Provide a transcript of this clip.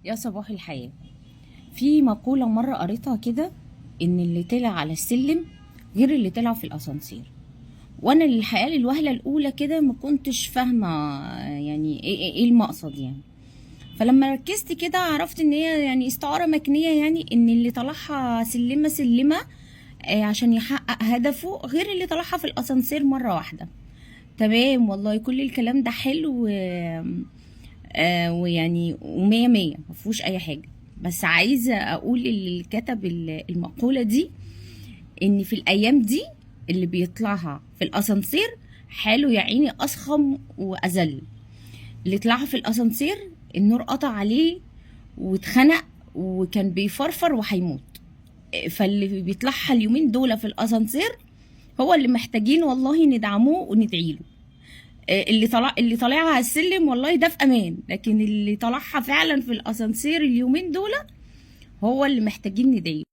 يا صباح الحياة. في مقولة مرة قريتها كده، إن اللي طلع على السلم غير اللي طلع في الأسانسير. وأنا الحقيقة للوهلة الأولى كده ما كنتش فاهمة يعني إيه المقصد يعني. فلما ركزت كده عرفت إن هي يعني استعارة مكنية، يعني إن اللي طلعها سلمة سلمة عشان يحقق هدفه غير اللي طلعها في الأسانسير مرة واحدة. تمام والله، كل الكلام ده حلو ويعني ومية مية مفهوش اي حاجة. بس عايزة اقول اللي كتب المقولة دي ان في الايام دي اللي بيطلعها في الاسانسير حاله يا عيني اصخم واذل. اللي طلعها في الاسانسير النور قطع عليه واتخنق وكان بيفرفر وهيموت. فاللي بيطلعها اليومين دول في الاسانسير هو اللي محتاجين والله ندعموه وندعيله. اللي طالعها على السلم والله ده في امان، لكن اللي طالعها فعلا في الاسانسير اليومين دول هو اللي محتاجين ندعي.